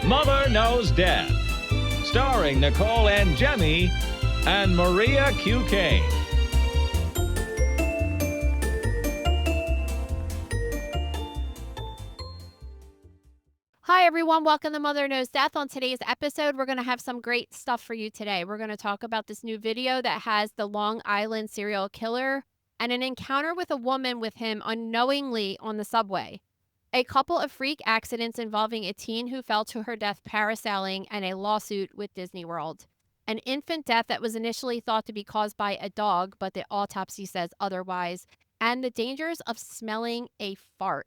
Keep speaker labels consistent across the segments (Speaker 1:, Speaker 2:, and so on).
Speaker 1: Mother Knows Death, starring Nicole and Jemmy and Maria Q. Kane.
Speaker 2: Hi, everyone. Welcome to Mother Knows Death. On today's episode, we're going to have some great stuff for you today. We're going to talk about this new video that has the Long Island serial killer and an encounter with a woman with him unknowingly on the subway. A couple of freak accidents involving a teen who fell to her death parasailing and a lawsuit with Disney World. An infant death that was initially thought to be caused by a dog, but the autopsy says otherwise. And the dangers of smelling a fart.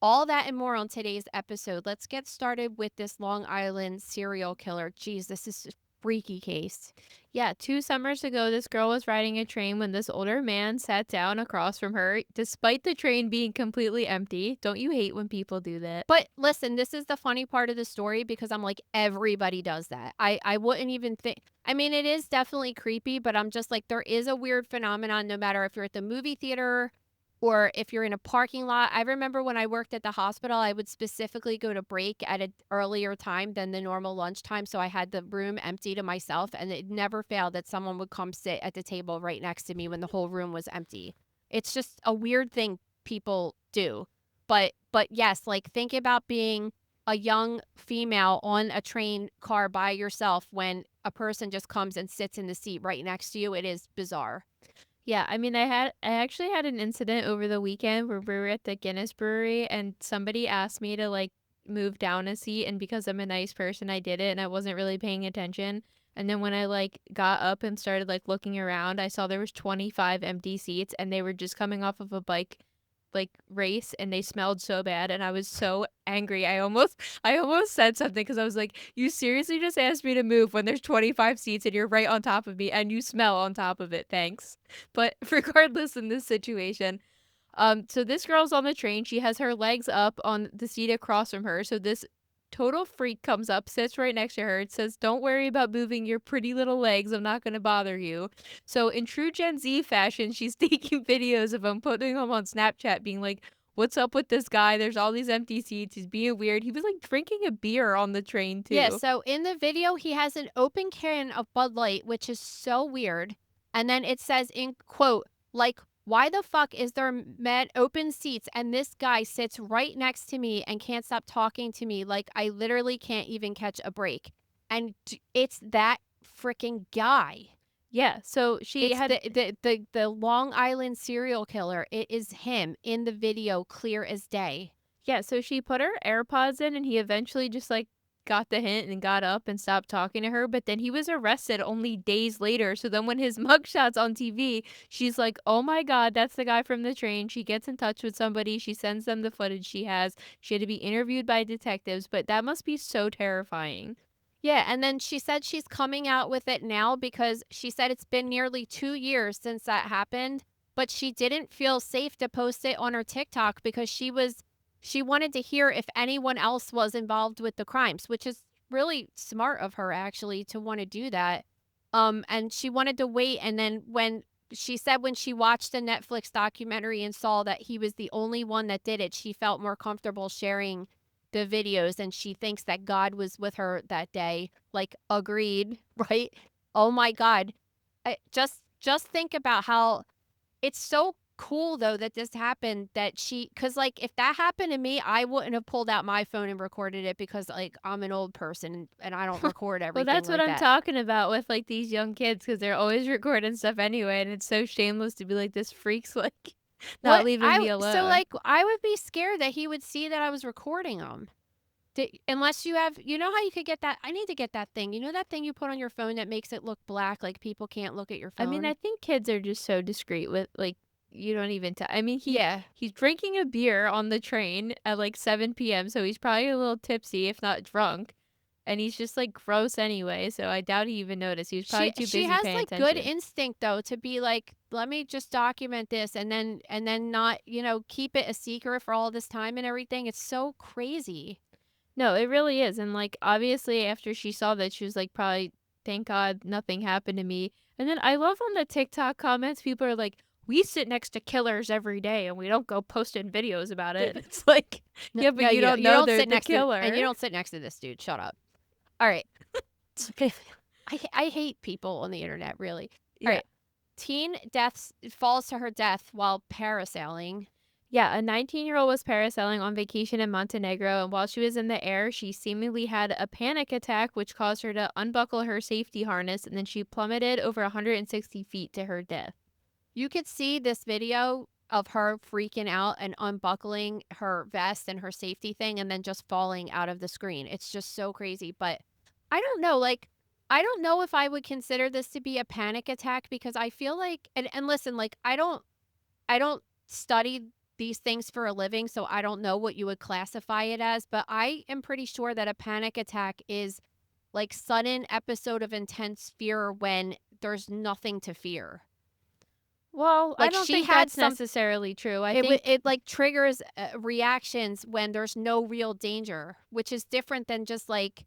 Speaker 2: All that and more on today's episode. Let's get started with this Long Island serial killer. Jeez, this is a freaky case. Yeah, 2 summers ago, this girl was riding a train when this older man sat down across from her, despite the train being completely empty. Don't you hate when people do that? But listen, this is the funny part of the story because I'm like, everybody does that. I wouldn't even think. I mean, it is definitely creepy, but I'm just like, there is a weird phenomenon no matter if you're at the movie theater or if you're in a parking lot. I remember when I worked at the hospital, I would specifically go to break at an earlier time than the normal lunchtime. So I had the room empty to myself, and it never failed that someone would come sit at the table right next to me when the whole room was empty. It's just a weird thing people do. But yes, like think about being a young female on a train car by yourself when a person just comes and sits in the seat right next to you. It is bizarre. Yeah, I mean, I actually had an incident over the weekend where we were at the Guinness Brewery and somebody asked me to like move down a seat, and because I'm a nice person, I did it and I wasn't really paying attention. And then when I like got up and started like looking around, I saw there was 25 empty seats and they were just coming off of a bike like race and they smelled so bad and I was so angry. I almost said something because I was like, you seriously just asked me to move when there's 25 seats and you're right on top of me and you smell on top of it. Thanks. But regardless, in this situation, so this girl's on the train. She has her legs up on the seat across from her. So this total freak comes up, sits right next to her. It says, "Don't worry about moving your pretty little legs. I'm not going to bother you." So in true Gen Z fashion, she's taking videos of him, putting them on Snapchat, being like, "What's up with this guy? There's all these empty seats. He's being weird." He was like drinking a beer on the train too. Yeah, so in the video, he has an open can of Bud Light, which is so weird. And then it says in quote, like, "Why the fuck is there open seats and this guy sits right next to me and can't stop talking to me like I literally can't even catch a break." And it's that freaking guy. Yeah, so she had the Long Island serial killer. It is him in the video, clear as day. Yeah, so she put her AirPods in and he eventually just like got the hint and got up and stopped talking to her, but then he was arrested only days later. So then when his mugshot's on TV, she's like, "Oh my God, that's the guy from the train." She gets in touch with somebody. She sends them the footage she has. She had to be interviewed by detectives, but that must be so terrifying. Yeah, and then she said she's coming out with it now because she said it's been nearly 2 years since that happened, but she didn't feel safe to post it on her TikTok because she wanted to hear if anyone else was involved with the crimes, which is really smart of her actually to want to do that. And she wanted to wait, and then when she said when she watched the Netflix documentary and saw that he was the only one that did it, she felt more comfortable sharing the videos, and she thinks that God was with her that day. Like, agreed, right? Oh my God. Just think about how it's so cool though that this happened, that because like if that happened to me, I wouldn't have pulled out my phone and recorded it because like I'm an old person and I don't record everything. Well, that's what I'm talking about with like these young kids, because they're always recording stuff anyway, and it's so shameless to be like, this freak's like not leaving me alone. So like I would be scared that he would see that I was recording him. Unless you have, you know how you could get that? I need to get that thing. You know that thing you put on your phone that makes it look black, like people can't look at your phone? I mean, I think kids are just so discreet with, like, you don't even I mean, he's drinking a beer on the train at, like, 7 p.m., so he's probably a little tipsy, if not drunk. And he's just, like, gross anyway, so I doubt he even noticed. He was probably too busy paying attention. She has, like, good instinct, though, to be like, let me just document this and then not, you know, keep it a secret for all this time and everything. It's so crazy. No, it really is. And like obviously after she saw that, she was like, probably, thank God nothing happened to me. And then I love on the TikTok comments, people are like, "We sit next to killers every day and we don't go posting videos about it." It's like, No,
Speaker 3: Yeah, but
Speaker 2: no,
Speaker 3: you don't know they're
Speaker 2: sit
Speaker 3: the
Speaker 2: next to, and you
Speaker 3: killer.
Speaker 2: don't sit next to this dude. Shut up. All right. I hate people on the internet, really. All
Speaker 3: Yeah.
Speaker 2: right. Teen deaths falls to her death while parasailing.
Speaker 3: Yeah, a 19-year-old was parasailing on vacation in Montenegro, and while she was in the air, she seemingly had a panic attack, which caused her to unbuckle her safety harness, and then she plummeted over 160 feet to her death.
Speaker 2: You could see this video of her freaking out and unbuckling her vest and her safety thing and then just falling out of the screen. It's just so crazy. But I don't know. Like, I don't know if I would consider this to be a panic attack because I feel like, and listen, like, I don't study these things for a living, so I don't know what you would classify it as, but I am pretty sure that a panic attack is like sudden episode of intense fear when there's nothing to fear.
Speaker 3: Well, I
Speaker 2: Like
Speaker 3: don't
Speaker 2: she
Speaker 3: think
Speaker 2: had
Speaker 3: that's
Speaker 2: some
Speaker 3: necessarily true. I
Speaker 2: it
Speaker 3: think
Speaker 2: it like triggers reactions when there's no real danger, which is different than just like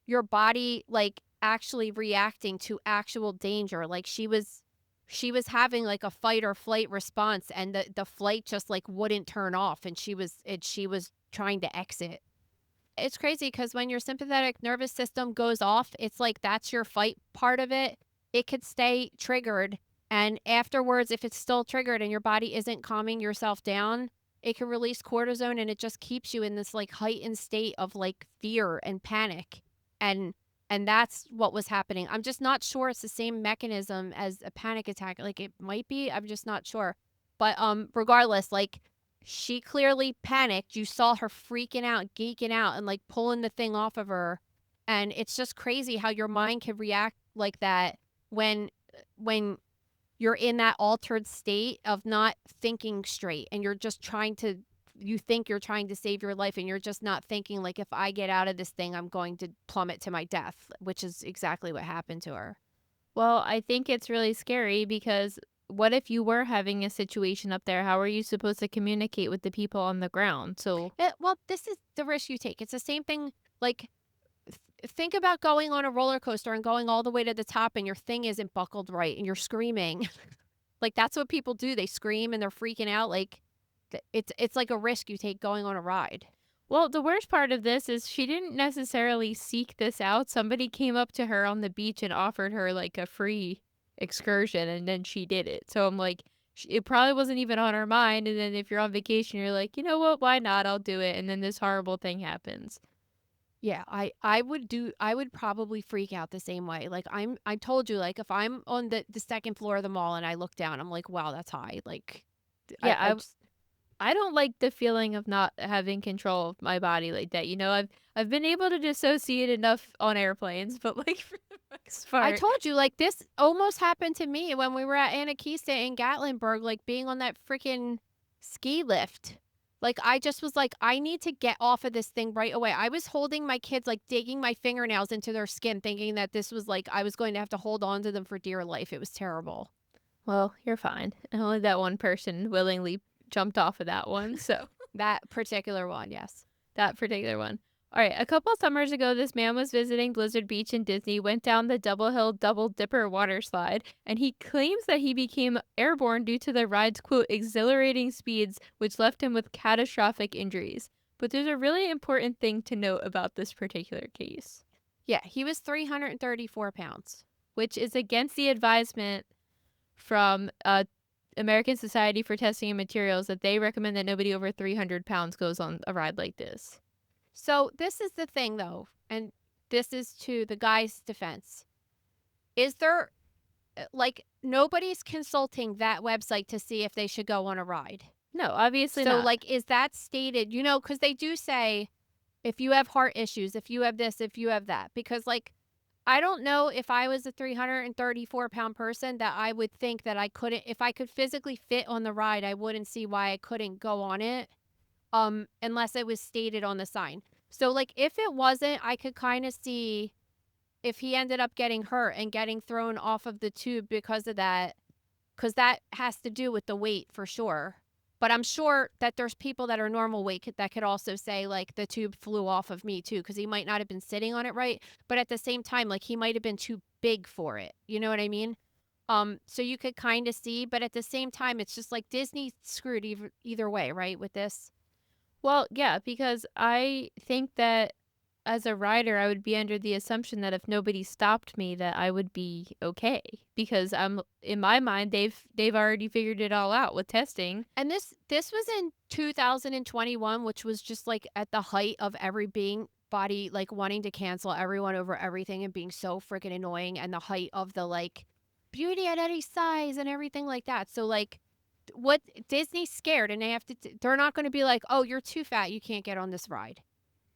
Speaker 2: your body like actually reacting to actual danger. Like she was having like a fight or flight response and the flight just like wouldn't turn off and she was trying to exit. It's crazy because when your sympathetic nervous system goes off, it's like that's your fight part of it. It could stay triggered. And afterwards, if it's still triggered and your body isn't calming yourself down, it can release cortisone and it just keeps you in this like heightened state of like fear and panic. And and that's what was happening. I'm just not sure it's the same mechanism as a panic attack. Like it might be, I'm just not sure. But regardless, like she clearly panicked. You saw her freaking out, geeking out, and like pulling the thing off of her. And it's just crazy how your mind can react like that when you're in that altered state of not thinking straight and you're just trying to you think you're trying to save your life and you're just not thinking like if I get out of this thing I'm going to plummet to my death, which is exactly what happened to her.
Speaker 3: well, I think it's really scary because what if you were having a situation up there? How are you supposed to communicate with the people on the ground? So,
Speaker 2: Well, this is the risk you take. It's the same thing like think about going on a roller coaster and going all the way to the top and your thing isn't buckled right and you're screaming. Like that's what people do. They scream and they're freaking out. Like it's like a risk you take going on a ride.
Speaker 3: well, the worst part of this is she didn't necessarily seek this out. Somebody came up to her on the beach and offered her like a free excursion, and then she did it. So I'm like, it probably wasn't even on her mind. And then if you're on vacation, you're like, you know what? Why not? I'll do it. And then this horrible thing happens.
Speaker 2: Yeah, I would probably freak out the same way. Like I told you, like if I'm on the second floor of the mall and I look down, I'm like, wow, that's high. Like
Speaker 3: Yeah,
Speaker 2: I just
Speaker 3: I don't like the feeling of not having control of my body like that. You know, I've been able to dissociate enough on airplanes, but like for the most
Speaker 2: I
Speaker 3: part,
Speaker 2: told you, like this almost happened to me when we were at Anakista in Gatlinburg, like being on that freaking ski lift. Like I just was like, I need to get off of this thing right away. I was holding my kids, like digging my fingernails into their skin, thinking that this was like I was going to have to hold on to them for dear life. It was terrible.
Speaker 3: well, you're fine. And only that one person willingly jumped off of that one. So
Speaker 2: That particular one, yes.
Speaker 3: that particular one. All right, a couple summers ago, this man was visiting Blizzard Beach in Disney, went down the Double Hill Double Dipper water slide, and he claims that he became airborne due to the ride's, quote, exhilarating speeds, which left him with catastrophic injuries. But there's a really important thing to note about this particular case,
Speaker 2: Yeah, he was 334 pounds.
Speaker 3: which is against the advisement from American Society for Testing and Materials that they recommend that nobody over 300 pounds goes on a ride like this.
Speaker 2: So this is the thing though, and this is to the guy's defense. Is there like nobody's consulting that website to see if they should go on a ride?
Speaker 3: No, obviously
Speaker 2: So
Speaker 3: not.
Speaker 2: like is that stated, you know, cuz they do say if you have heart issues, if you have this, if you have that, because like I don't know if I was a 334-pound person that I would think that I couldn't if I could physically fit on the ride, I wouldn't see why I couldn't go on it. Unless it was stated on the sign. So like if it wasn't, I could kind of see if he ended up getting hurt and getting thrown off of the tube because of that, because that has to do with the weight for sure. But I'm sure that there's people that are normal weight that could also say like the tube flew off of me too, because he might not have been sitting on it right, but at the same time, like he might have been too big for it. You know what I mean? So you could kind of see, but at the same time, it's just like Disney screwed either way, right? With this.
Speaker 3: Well, yeah, because I think that as a rider, I would be under the assumption that if nobody stopped me, that I would be okay. Because I'm in my mind, they've already figured it all out with testing.
Speaker 2: And this was in 2021, which was just like at the height of every being body like wanting to cancel everyone over everything and being so freaking annoying, and the height of the like beauty at any size and everything like that. So like what Disney's scared, and they have to they're not going to be like, "Oh, you're too fat, you can't get on this ride."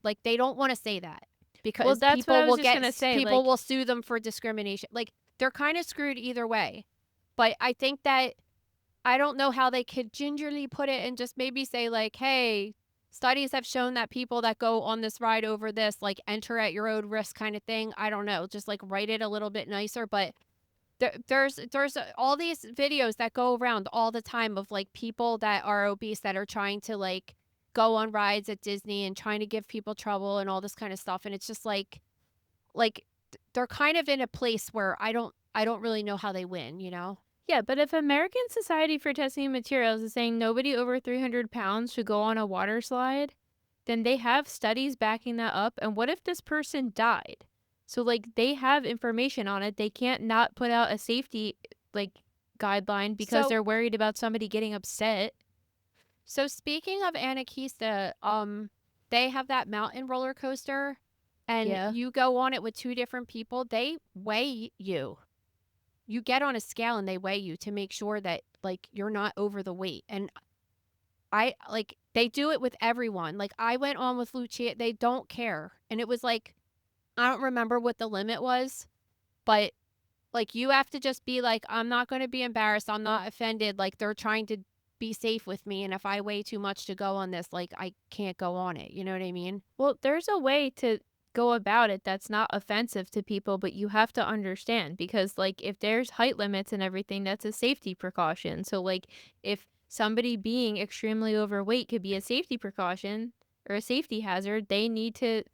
Speaker 2: Like they don't want to say that
Speaker 3: Well,
Speaker 2: because
Speaker 3: that's what I was just gonna say.
Speaker 2: people
Speaker 3: Like,
Speaker 2: will sue them for discrimination. Like they're kind of screwed either way. But I think that I don't know how they could gingerly put it and just maybe say like, "Hey, studies have shown that people that go on this ride over this like enter at your own risk," kind of thing. I don't know, just like write it a little bit nicer, but there's all these videos that go around all the time of like people that are obese that are trying to like go on rides at Disney and trying to give people trouble and all this kind of stuff, and it's just like they're kind of in a place where I don't really know how they win, you know?
Speaker 3: yeah, but if American Society for Testing Materials is saying nobody over 300 pounds should go on a water slide, then they have studies backing that up. And what if this person died? So, like, they have information on it. They can't not put out a safety, like, guideline because
Speaker 2: So
Speaker 3: they're worried about somebody getting upset.
Speaker 2: So speaking of Anakista, they have that mountain roller coaster, and
Speaker 3: Yeah.
Speaker 2: you go on it with two different people. They weigh you. You get on a scale and they weigh you to make sure that like you're not over the weight. And I like they do it with everyone. Like I went on with Lucia, they don't care. And it was like I don't remember what the limit was, but like you have to just be like, I'm not going to be embarrassed. I'm not offended. Like they're trying to be safe with me. And if I weigh too much to go on this, like I can't go on it. You know what I mean?
Speaker 3: Well, there's a way to go about it that's not offensive to people, but you have to understand because, like, if there's height limits and everything, that's a safety precaution. So, like, if somebody being extremely overweight could be a safety precaution or a safety hazard, they need to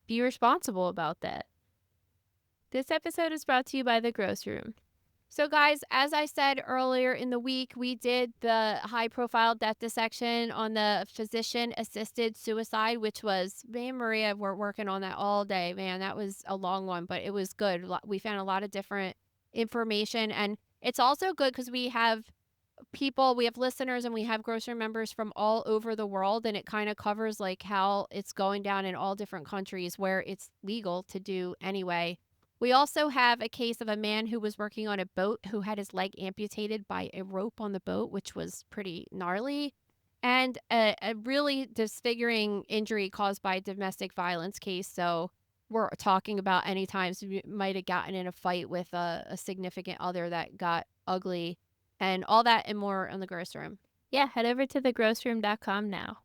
Speaker 3: be responsible about that. This episode is brought to you by The Gross Room.
Speaker 2: So, guys, as I said earlier in the week, we did the high profile death dissection on the physician assisted suicide, which was me and Maria were working on that all day. Man, that was a long one, but it was good. We found a lot of different information. And it's also good because we have people, we have listeners, and we have grocery members from all over the world. And it kind of covers like how it's going down in all different countries where it's legal to do anyway. We also have a case of a man who was working on a boat who had his leg amputated by a rope on the boat, which was pretty gnarly, and a really disfiguring injury caused by a domestic violence case. So we're talking about any times you might have gotten in a fight with a significant other that got ugly, and all that and more in the gross room.
Speaker 3: Yeah, head over to thegrossroom.com now.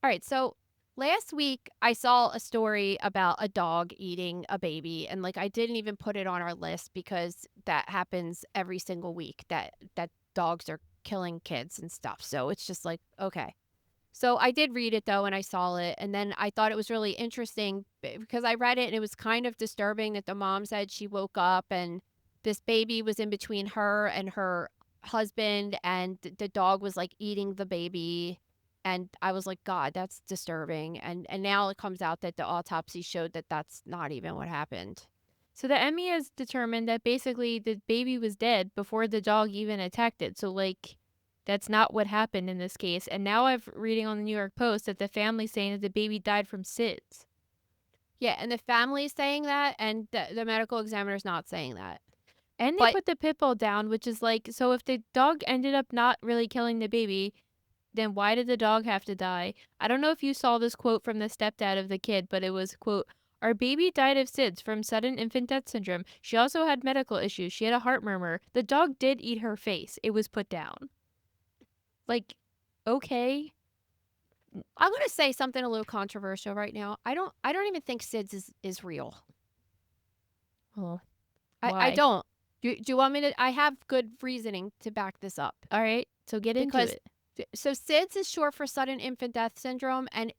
Speaker 2: All right, so last week I saw a story about a dog eating a baby, and like I didn't even put it on our list because that happens every single week that dogs are killing kids and stuff. So it's just like, okay. So I did read it though, and I saw it, and then I thought it was really interesting because I read it and it was kind of disturbing that the mom said she woke up and this baby was in between her and her husband, and the dog was like eating the baby. And I was like, God, that's disturbing. And now it comes out that the autopsy showed that that's not even what happened.
Speaker 3: So the Emmy has determined that basically the baby was dead before the dog even attacked it. So, like, that's not what happened in this case. And now I'm reading on the New York Post that the family's saying that the baby died from SIDS.
Speaker 2: Yeah, and the family's saying that, and the medical examiner's not saying that.
Speaker 3: And they
Speaker 2: But-
Speaker 3: put the pit bull down, which is like, so if the dog ended up not really killing the baby, then why did the dog have to die? I don't know if you saw this quote from the stepdad of the kid, but it was, quote, "Our baby died of SIDS from sudden infant death syndrome. She also had medical issues. She had a heart murmur. The dog did eat her face. It was put down." Like, okay.
Speaker 2: I'm gonna say something a little controversial right now. I don't even think SIDS is real.
Speaker 3: Well,
Speaker 2: I
Speaker 3: why?
Speaker 2: don't. Do you want me to? I have good reasoning to back this up.
Speaker 3: All right, so get into
Speaker 2: Because-
Speaker 3: it.
Speaker 2: So SIDS is short for sudden infant death syndrome, and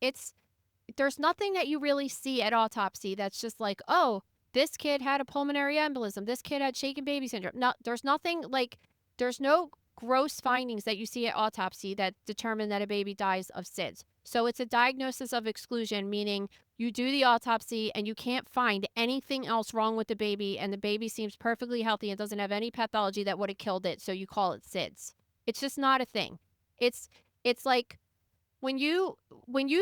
Speaker 2: there's nothing that you really see at autopsy that's just like, oh, this kid had a pulmonary embolism, this kid had shaken baby syndrome. No, there's nothing like there's no gross findings that you see at autopsy that determine that a baby dies of SIDS. So it's a diagnosis of exclusion, meaning you do the autopsy and you can't find anything else wrong with the baby, and the baby seems perfectly healthy and doesn't have any pathology that would have killed it, so you call it SIDS. It's just not a thing. It's like when you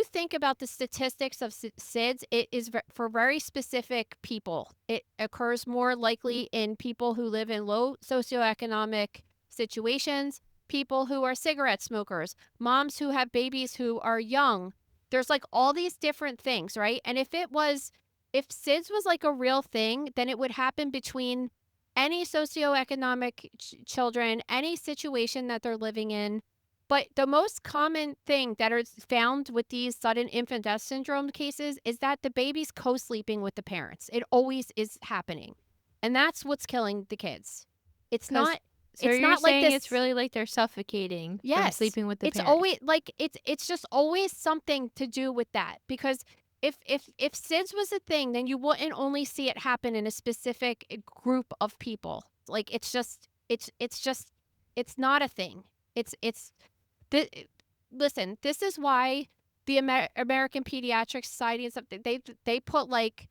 Speaker 2: think about the statistics of SIDS, it is for very specific people. It occurs more likely in people who live in low socioeconomic situations, people who are cigarette smokers, moms who have babies who are young. There's like all these different things, right? And if SIDS was like a real thing, then it would happen between any socioeconomic children, any situation that they're living in. But the most common thing that is found with these sudden infant death syndrome cases is that the baby's co-sleeping with the parents. It always is happening. And that's what's killing the kids. It's not
Speaker 3: So
Speaker 2: it's
Speaker 3: you're
Speaker 2: not like
Speaker 3: saying
Speaker 2: this.
Speaker 3: it's really like they're suffocating from
Speaker 2: Yes.
Speaker 3: sleeping with the
Speaker 2: It's
Speaker 3: parents.
Speaker 2: always like it's just always something to do with that, because if SIDS was a thing, then you wouldn't only see it happen in a specific group of people. Like it's just it's not a thing. Listen, this is why the American Pediatric Society and stuff, they put like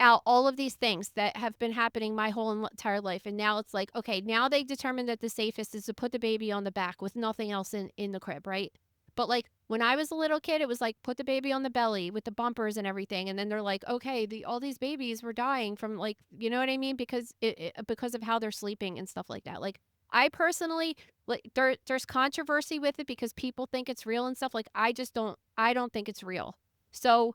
Speaker 2: out all of these things that have been happening my whole entire life. And now it's like, okay, now they determined that the safest is to put the baby on the back with nothing else in the crib, right? But like when I was a little kid, it was like put the baby on the belly with the bumpers and everything. And then they're like, okay, all these babies were dying from like, you know what I mean? Because because of how they're sleeping and stuff like that. Like I personally, like there's controversy with it because people think it's real and stuff. Like I don't think it's real. So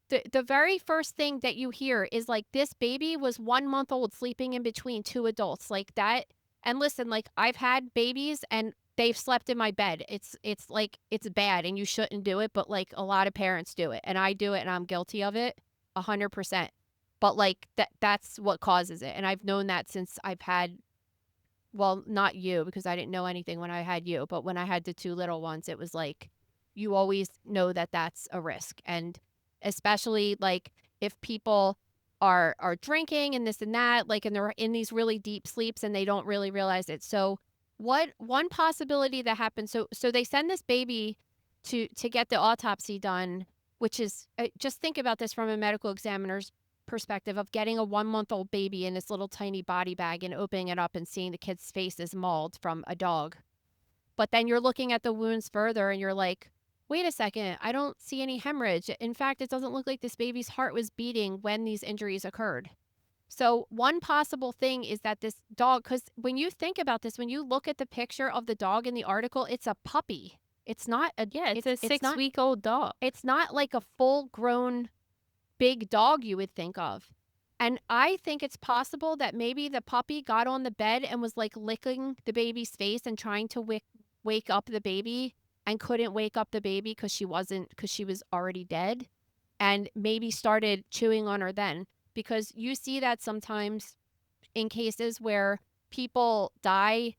Speaker 2: the very first thing that you hear is like this baby was 1 month old sleeping in between two adults like that. And listen, like I've had babies and they've slept in my bed. It's like it's bad and you shouldn't do it, but like a lot of parents do it and I do it and I'm guilty of it 100%. But like that's what causes it. And I've known that since I've had, well, not you, because I didn't know anything when I had you, but when I had the two little ones, it was like, you always know that that's a risk. And especially like if people are drinking and this and that, like, and they're in these really deep sleeps and they don't really realize it. So one possibility that happens, so they send this baby to get the autopsy done, which is, just think about this from a medical examiner's perspective of getting a 1 month old baby in this little tiny body bag and opening it up and seeing the kid's face is mauled from a dog. But then you're looking at the wounds further and you're like, wait a second, I don't see any hemorrhage. In fact, it doesn't look like this baby's heart was beating when these injuries occurred. So one possible thing is that this dog, because when you think about this, when you look at the picture of the dog in the article, it's a puppy. It's not a,
Speaker 3: Yeah, it's a
Speaker 2: it's not,
Speaker 3: 6-week-old dog.
Speaker 2: it's not like a full grown big dog you would think of. And I think it's possible that maybe the puppy got on the bed and was like licking the baby's face and trying to wake up the baby and couldn't wake up the baby because she was already dead, and maybe started chewing on her then. Because you see that sometimes in cases where people die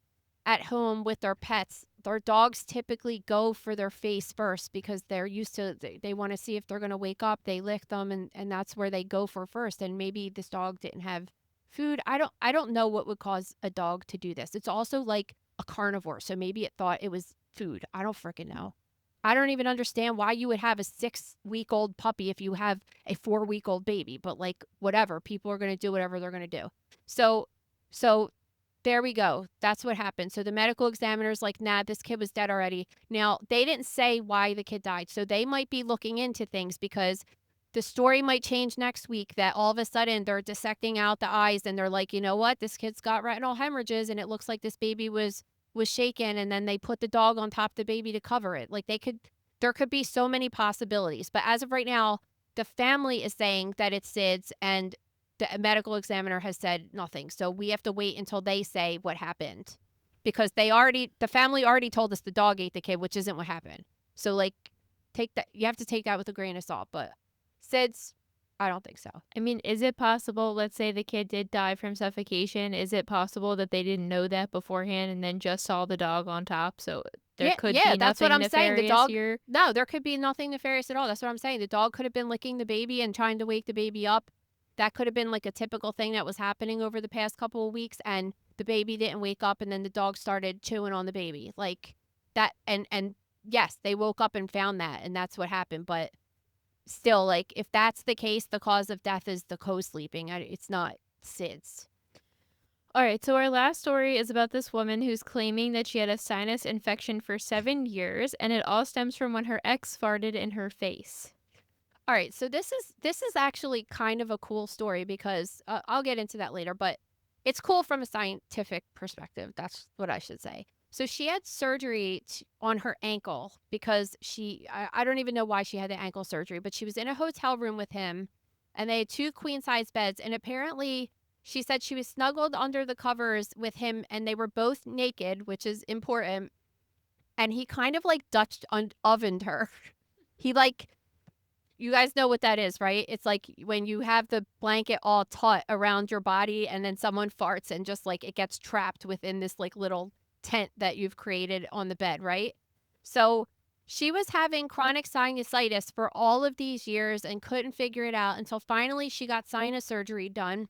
Speaker 2: at home with their pets, their dogs typically go for their face first because they're used to, they want to see if they're going to wake up. They lick them and that's where they go for first. And maybe this dog didn't have food. I don't know what would cause a dog to do this. It's also like a carnivore. So maybe it thought it was food. I don't freaking know. I don't even understand why you would have a 6-week-old puppy if you have a 4-week-old baby, but like whatever, people are going to do whatever they're going to do. So there we go. That's what happened. So the medical examiner's like, nah, this kid was dead already. Now, they didn't say why the kid died. So they might be looking into things because the story might change next week that all of a sudden they're dissecting out the eyes and they're like, you know what? This kid's got retinal hemorrhages and it looks like this baby was shaken, and then they put the dog on top of the baby to cover it. Like there could be so many possibilities. But as of right now, the family is saying that it's SIDS and the medical examiner has said nothing. So we have to wait until they say what happened, because the family already told us the dog ate the kid, which isn't what happened. So like you have to take that with a grain of salt. But SIDS, I don't think so.
Speaker 3: I mean, is it possible, let's say the kid did die from suffocation, is it possible that they didn't know that beforehand and then just saw the dog on top? So there could be nothing
Speaker 2: that's what I'm saying. The dog,
Speaker 3: here.
Speaker 2: No, there could be nothing nefarious at all. That's what I'm saying. The dog could have been licking the baby and trying to wake the baby up. That could have been like a typical thing that was happening over the past couple of weeks. And the baby didn't wake up and then the dog started chewing on the baby. Like that. And yes, they woke up and found that, and that's what happened. But still, like, if that's the case, the cause of death is the co-sleeping. It's not SIDS.
Speaker 3: All right, so our last story is about this woman who's claiming that she had a sinus infection for 7 years, and it all stems from when her ex farted in her face.
Speaker 2: All right, so this is actually kind of a cool story because I'll get into that later, but it's cool from a scientific perspective. That's what I should say. So she had surgery on her ankle because I don't even know why she had the ankle surgery, but she was in a hotel room with him, and they had 2 queen-size beds, and apparently she said she was snuggled under the covers with him, and they were both naked, which is important, and he kind of like Dutch ovened her. He like, you guys know what that is, right? It's like when you have the blanket all taut around your body and then someone farts and just like it gets trapped within this like little tent that you've created on the bed, right? So she was having chronic sinusitis for all of these years and couldn't figure it out until finally she got sinus surgery done.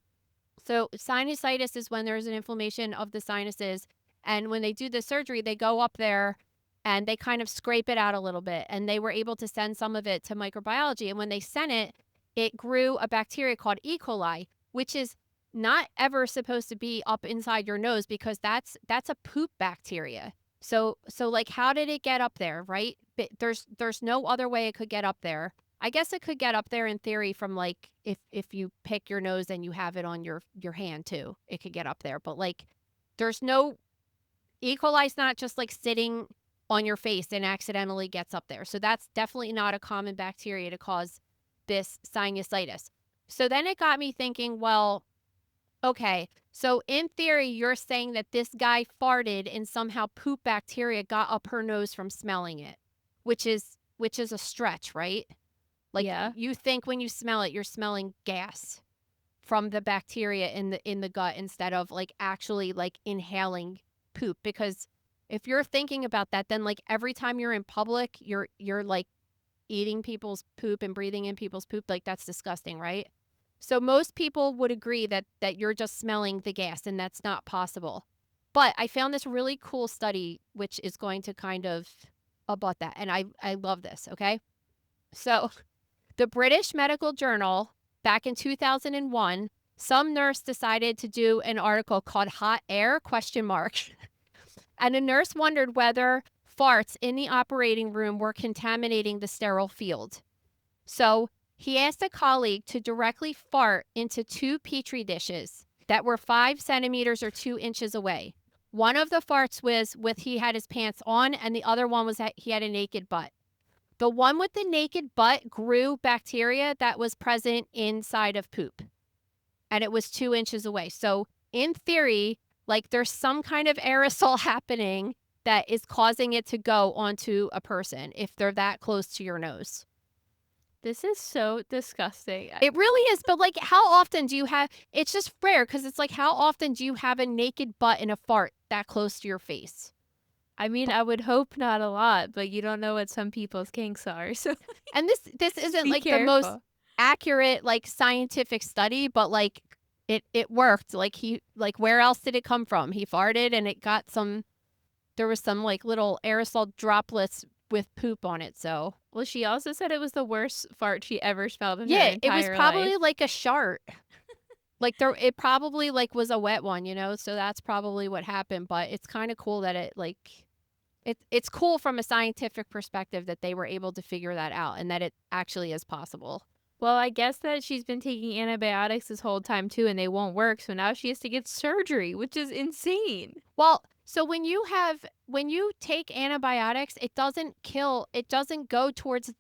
Speaker 2: So sinusitis is when there's an inflammation of the sinuses. And when they do the surgery, they go up there and they kind of scrape it out a little bit. And they were able to send some of it to microbiology. And when they sent it, it grew a bacteria called E. coli, which is not ever supposed to be up inside your nose because that's a poop bacteria. So like, how did it get up there, right? There's no other way it could get up there. I guess it could get up there in theory from like if you pick your nose and you have it on your hand too, it could get up there. But like, there's no E. coli's not just like sitting on your face and accidentally gets up there. So that's definitely not a common bacteria to cause this sinusitis. So then it got me thinking, well, okay, so in theory, you're saying that this guy farted and somehow poop bacteria got up her nose from smelling it, which is a stretch, right? Like,
Speaker 3: yeah.
Speaker 2: You think when you smell it, you're smelling gas from the bacteria in the gut instead of like actually like inhaling poop. Because if you're thinking about that, then like every time you're in public, you're like eating people's poop and breathing in people's poop. Like, that's disgusting, right? So most people would agree that you're just smelling the gas, and that's not possible. But I found this really cool study, which is going to kind of abut that. And I love this, okay? So the British Medical Journal, back in 2001, some nurse decided to do an article called Hot Air, ? And a nurse wondered whether farts in the operating room were contaminating the sterile field. So he asked a colleague to directly fart into 2 petri dishes that were 5 centimeters or 2 inches away. One of the farts was with he had his pants on, and the other one was that he had a naked butt. The one with the naked butt grew bacteria that was present inside of poop, and it was 2 inches away. So in theory, like, there's some kind of aerosol happening that is causing it to go onto a person if they're that close to your nose.
Speaker 3: This is so disgusting.
Speaker 2: It really is. But like, how often do you have, it's just rare because it's like, how often do you have a naked butt and a fart that close to your face?
Speaker 3: I mean, I would hope not a lot, but you don't know what some people's kinks are. So,
Speaker 2: and this isn't
Speaker 3: be
Speaker 2: like
Speaker 3: careful.
Speaker 2: the most accurate like scientific study, but like it worked. Like, where else did it come from? He farted and it got there was some like little aerosol droplets with poop on it. So,
Speaker 3: well, she also said it was the worst fart she ever smelled in her
Speaker 2: yeah,
Speaker 3: entire
Speaker 2: it was probably
Speaker 3: life.
Speaker 2: like a shart. Like, it probably like was a wet one, so that's probably what happened. But it's kind of cool that it like it's cool from a scientific perspective that they were able to figure that out and that it actually is possible.
Speaker 3: Well, I guess that she's been taking antibiotics this whole time too, and they won't work. So now she has to get surgery, which is insane.
Speaker 2: Well, so when you take antibiotics, it doesn't go towards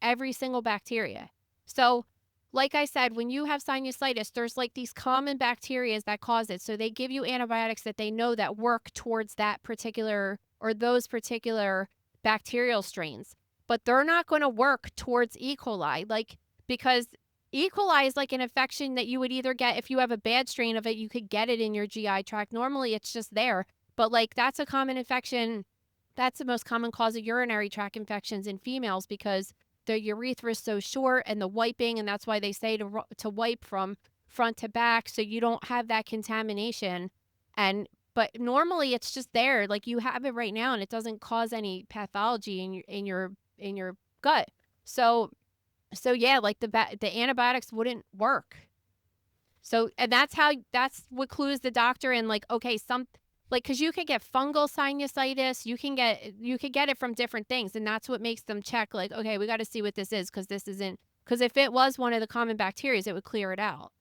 Speaker 2: every single bacteria. So, like I said, when you have sinusitis, there's like these common bacteria that cause it. So they give you antibiotics that they know that work towards that particular or those particular bacterial strains. But they're not going to work towards E. coli, like, because E. coli is like an infection that you would either get if you have a bad strain of it, you could get it in your GI tract. Normally it's just there. But like, that's a common infection. That's the most common cause of urinary tract infections in females because the urethra is so short and the wiping, and that's why they say to wipe from front to back so you don't have that contamination. But normally it's just there, like you have it right now, and it doesn't cause any pathology in your gut. So yeah, like the antibiotics wouldn't work. So, and that's what clues the doctor in, like, okay, because you could get fungal sinusitis, you could get it from different things, and that's what makes them check, like, okay, we got to see what this is, because if it was one of the common bacteria, it would clear it out.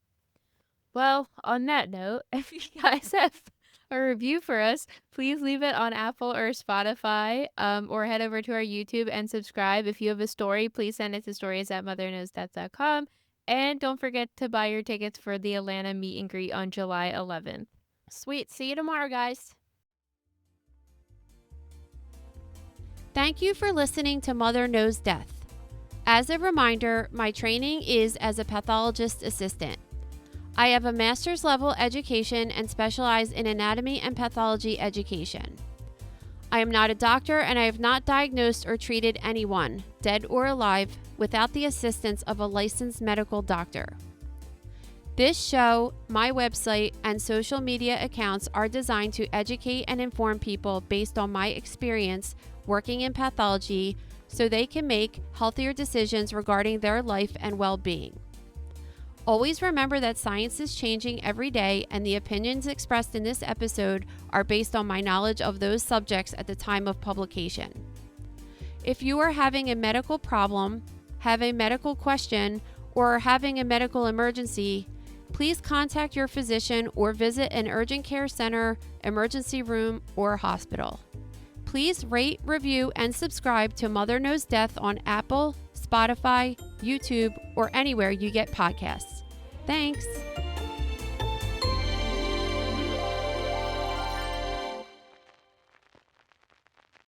Speaker 3: Well, on that note, if you guys have a review for us, please leave it on Apple or Spotify, or head over to our YouTube and subscribe. If you have a story, please send it to stories@motherknowsdeath.com. And don't forget to buy your tickets for the Atlanta meet and greet on July 11th.
Speaker 2: Sweet. See you tomorrow, guys. Thank you for listening to Mother Knows Death. As a reminder, my training is as a pathologist assistant. I have a master's level education and specialize in anatomy and pathology education. I am not a doctor, and I have not diagnosed or treated anyone, dead or alive, without the assistance of a licensed medical doctor. This show, my website, and social media accounts are designed to educate and inform people based on my experience working in pathology so they can make healthier decisions regarding their life and well-being. Always remember that science is changing every day, and the opinions expressed in this episode are based on my knowledge of those subjects at the time of publication. If you are having a medical problem, have a medical question, or are having a medical emergency, please contact your physician or visit an urgent care center, emergency room, or hospital. Please rate, review, and subscribe to Mother Knows Death on Apple, Spotify, YouTube, or anywhere you get podcasts. Thanks.